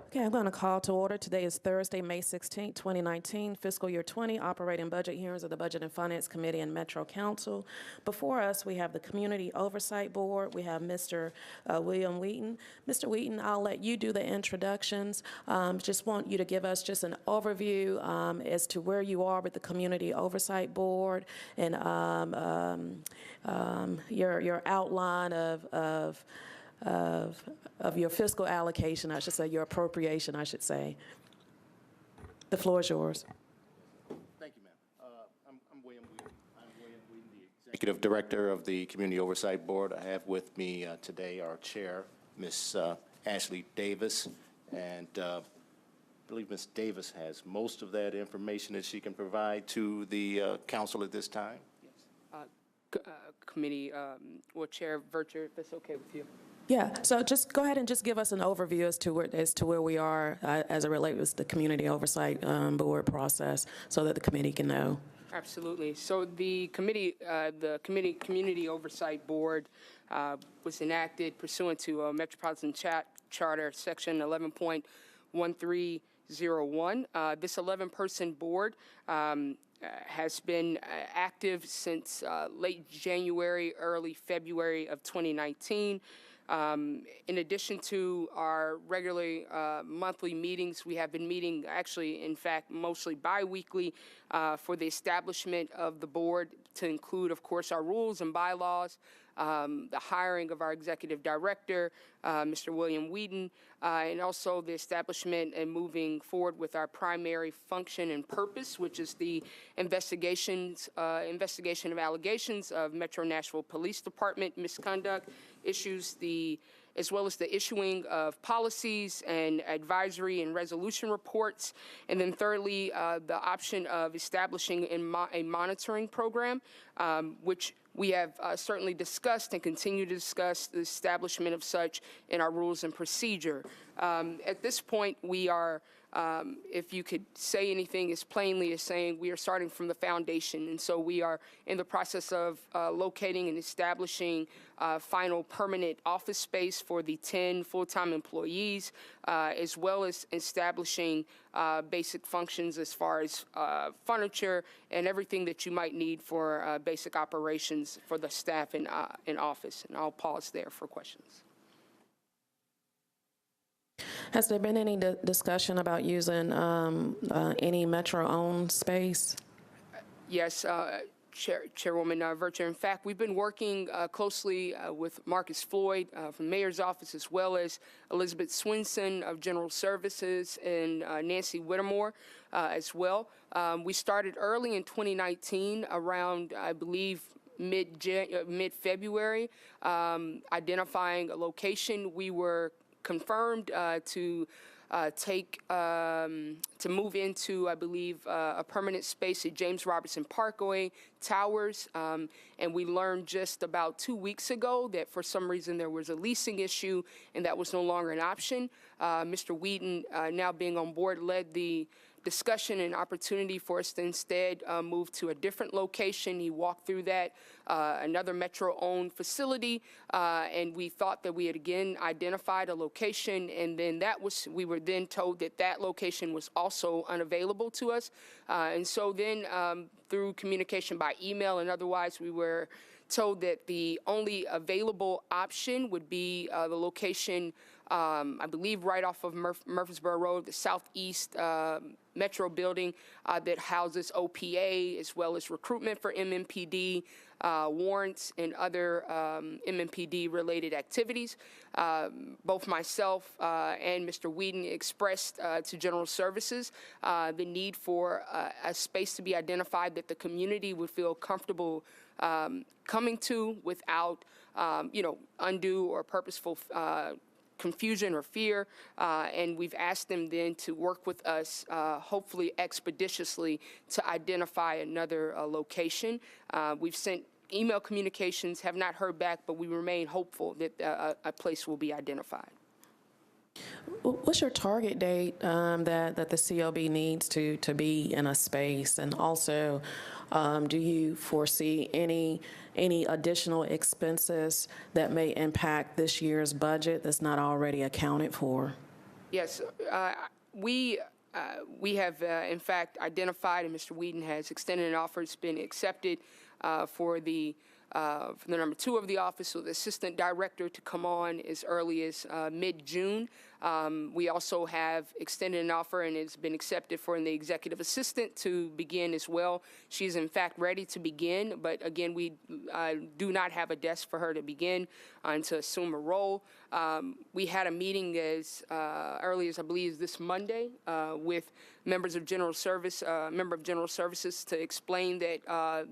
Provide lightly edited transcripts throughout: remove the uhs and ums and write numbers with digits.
Okay, I'm going to call to order. Today is Thursday, May 16, 2019, fiscal year 20, operating budget hearings of the Budget and Finance Committee and Metro Council. Before us, we have the Community Oversight Board. We have Mr. William Wheaton. Mr. Wheaton, I'll let you do the introductions. Just want you to give us just an overview as to where you are with the Community Oversight Board and your outline of your fiscal allocation, I should say, your appropriation, I should say. The floor is yours. Thank you, ma'am. I'm William Wheaton. I'm William Wheaton, the Executive Director of the Community Oversight Board. I have with me today our Chair, Ms. Ashley Davis, and I believe Ms. Davis has most of that information that she can provide to the Council at this time. Yes. Committee or Chair Vercher, if that's okay with you. Yeah, so just go ahead and just give us an overview as to where we are as it relates to the Community Oversight Board process so that the committee can know. Absolutely. So the Community Oversight Board was enacted pursuant to Metropolitan Charter, Section 11.1301. This 11-person board has been active since late January, early February of 2019. In addition to our regularly monthly meetings, we have been meeting actually, in fact, mostly bi-weekly for the establishment of the board to include, of course, our rules and bylaws, the hiring of our executive director, Mr. William Wheaton, and also the establishment and moving forward with our primary function and purpose, which is the investigation of allegations of Metro Nashville Police Department misconduct issues, as well as the issuing of policies and advisory and resolution reports. And then thirdly, the option of establishing a monitoring program, which we have certainly discussed and continue to discuss the establishment of such in our rules and procedure. At this point, we are, if you could say anything as plainly as saying we are starting from the foundation. And so we are in the process of locating and establishing final permanent office space for the 10 full-time employees, as well as establishing basic functions as far as furniture and everything that you might need for basic operations for the staff in office. And I'll pause there for questions. Has there been any discussion about using any Metro-owned space? Yes, Chairwoman Vercher. In fact, we've been working closely with Marcus Floyd from the Mayor's office, as well as Elizabeth Swinson of General Services and Nancy Whittemore as well. We started early in 2019, around, I believe, mid-February, identifying a location. We were confirmed to move into, I believe, a permanent space at James Robertson Parkway Towers, and we learned just about 2 weeks ago that for some reason there was a leasing issue and that was no longer an option. Mr. Wheaton, now being on board, led the discussion and opportunity for us to instead move to a different location. He walked through that, another Metro-owned facility, and we thought that we had again identified a location, and then we were then told that that location was also unavailable to us. And so then through communication by email and otherwise, we were told that the only available option would be the location, I believe, right off of Murfreesboro Road, the southeast Metro building that houses OPA, as well as recruitment for MMPD, warrants, and other MMPD-related activities. Both myself and Mr. Wheaton expressed to General Services the need for a space to be identified that the community would feel comfortable coming to without, undue or purposeful confusion or fear, and we've asked them then to work with us, hopefully expeditiously, to identify another location. We've sent email communications, have not heard back, but we remain hopeful that a place will be identified. What's your target date that the COB needs to be in a space? And also, do you foresee any additional expenses that may impact this year's budget that's not already accounted for? Yes, we have, in fact, identified, and Mr. Whedon has extended an offer. It's been accepted for the number 2 of the office, so the assistant director to come on as early as mid-June. We also have extended an offer, and it's been accepted for the executive assistant to begin as well. She's in fact ready to begin, but again, we do not have a desk for her to begin and to assume a role. We had a meeting as early as, I believe, this Monday with members of General Service, member of General Services, to explain that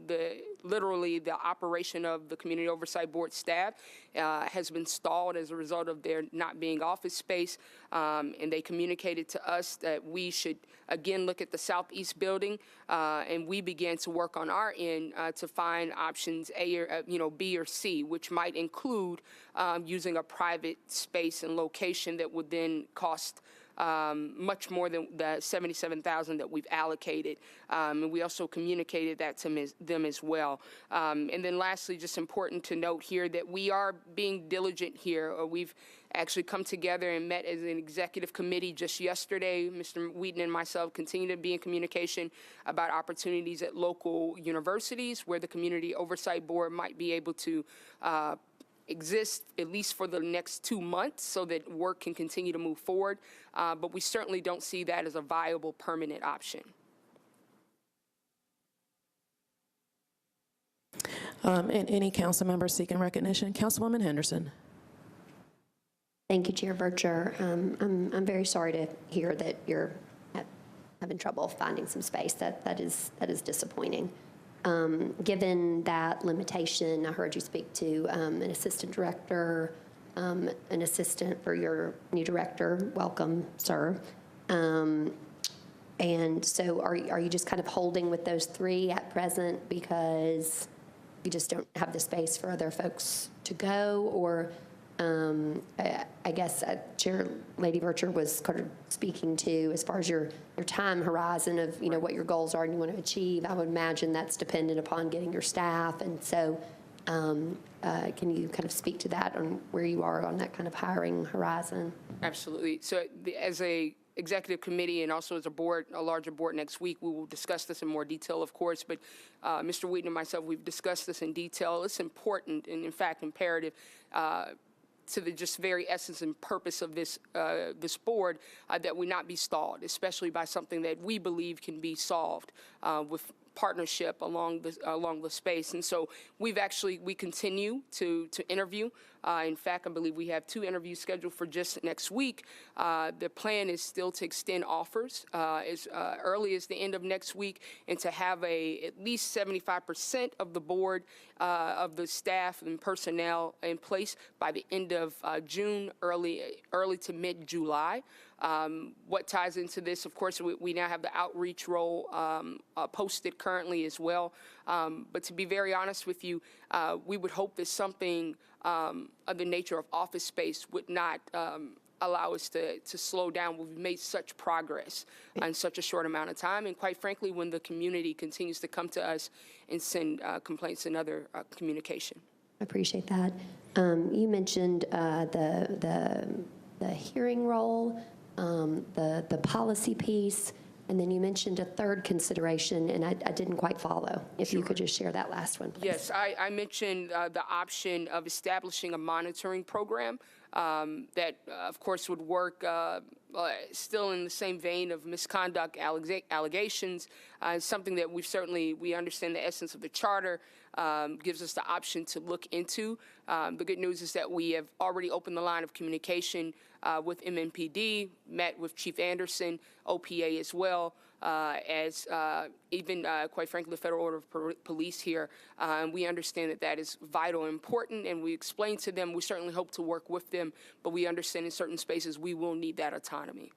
literally the operation of the Community Oversight Board staff has been stalled as a result of there not being office space, and they communicated to us that we should again look at the southeast building, and we began to work on our end to find options A or B or C, which might include using a private space and location that would then cost much more than the $77,000 that we've allocated, and we also communicated that to them as well. And then lastly, just important to note here that we are being diligent here. We've actually come together and met as an executive committee just yesterday. Mr. Whedon and myself continue to be in communication about opportunities at local universities where the Community Oversight Board might be able to exist at least for the next 2 months so that work can continue to move forward. But we certainly don't see that as a viable permanent option. And any council members seeking recognition? Councilwoman Henderson. Thank you, Chair Vercher. I'm very sorry to hear that you're having trouble finding some space. That is disappointing. Given that limitation, I heard you speak to an assistant director, an assistant for your new director. Welcome, sir. And so are you just kind of holding with those 3 at present because you just don't have the space for other folks to go? Or I guess Chair Lady Vercher was kind of speaking to as far as your time horizon of what your goals are and you want to achieve. I would imagine that's dependent upon getting your staff, and so can you kind of speak to that on where you are on that kind of hiring horizon? Absolutely. So as a executive committee and also as a board, a larger board next week, we will discuss this in more detail, of course. But Mr. Whedon and myself, we've discussed this in detail. It's important and, in fact, imperative to the just very essence and purpose of this board that we not be stalled, especially by something that we believe can be solved with partnership along the space. And so we continue to interview. In fact, I believe we have 2 interviews scheduled for just next week. The plan is still to extend offers as early as the end of next week, and to have at least 75% of the board, of the staff and personnel in place by the end of June, early to mid-July. What ties into this, of course, we now have the outreach role posted currently as well. But to be very honest with you, we would hope that something of the nature of office space would not allow us to slow down. We've made such progress in such a short amount of time. And quite frankly, when the community continues to come to us and send complaints and other communication. I appreciate that. You mentioned the hearing role, the policy piece, and then you mentioned a third consideration, and I didn't quite follow. If you could just share that last one, please. Yes, I mentioned the option of establishing a monitoring program that, of course, would work still in the same vein of misconduct allegations. Something that we understand the essence of the charter gives us the option to look into. The good news is that we have already opened the line of communication with MNPD, met with Chief Anderson, OPA as well, as even, quite frankly, the Federal Order of Police here. And we understand that is vital and important, and we explain to them, we certainly hope to work with them, but we understand in certain spaces we will need that autonomy.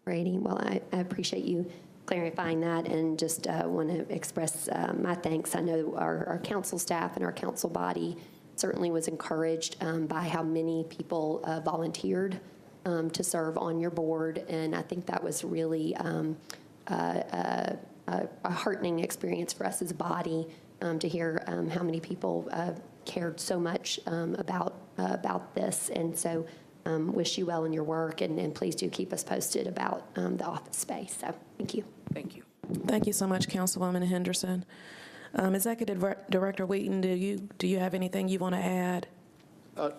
Brady, well, I appreciate you clarifying that, and just want to express my thanks. I know our council staff and our council body certainly was encouraged by how many people volunteered to serve on your board, and I think that was really a heartening experience for us as a body to hear how many people cared so much about this. And so wish you well in your work, and please do keep us posted about the office space. So thank you. Thank you. Thank you so much, Councilwoman Henderson. Executive Director Wheaton, do you have anything you want to add?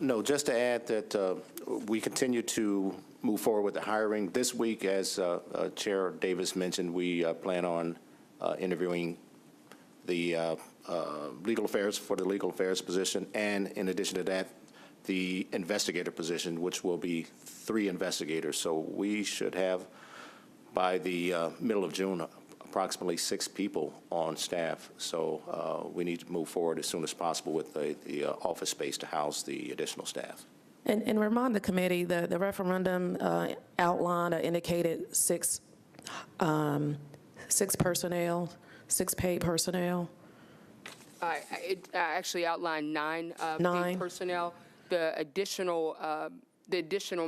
No, just to add that we continue to move forward with the hiring. This week, as Chair Davis mentioned, we plan on interviewing the legal affairs for the legal affairs position, and in addition to that, the investigator position, which will be 3 investigators. So we should have, by the middle of June, approximately 6 people on staff. So we need to move forward as soon as possible with the office space to house the additional staff. And remind the committee, the referendum outlined indicated 6 personnel, 6 paid personnel. It actually outlined 9 9. paid personnel. The additional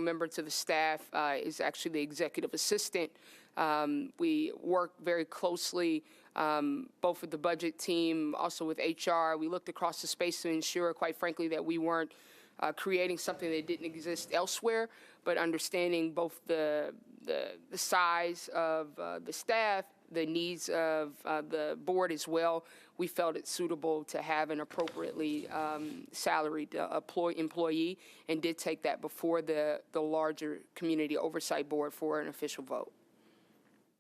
member to the staff is actually the executive assistant. We work very closely, both with the budget team, also with HR. We looked across the space to ensure, quite frankly, that we weren't creating something that didn't exist elsewhere, but understanding both the size of the staff, the needs of the board as well. We felt it suitable to have an appropriately salaried employee, and did take that before the larger Community Oversight Board for an official vote.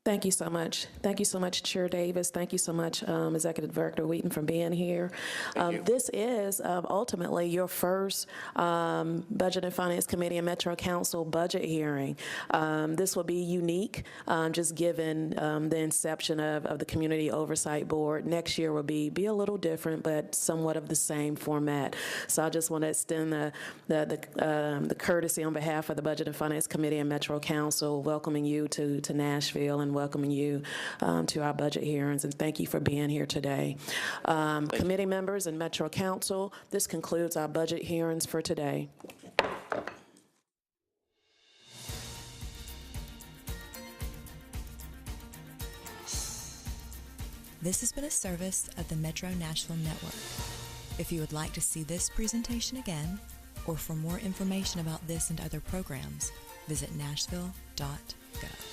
Thank you so much. Thank you so much, Chair Davis. Thank you so much, Executive Director Wheaton, for being here. This is ultimately your first Budget and Finance Committee and Metro Council budget hearing. This will be unique, just given the inception of the Community Oversight Board. Next year will be a little different, but somewhat of the same format. So I just want to extend the courtesy on behalf of the Budget and Finance Committee and Metro Council, welcoming you to Nashville and welcoming you to our budget hearings, and thank you for being here today. Committee members and Metro Council, this concludes our budget hearings for today. This has been a service of the Metro Nashville Network. If you would like to see this presentation again, or for more information about this and other programs, visit nashville.gov.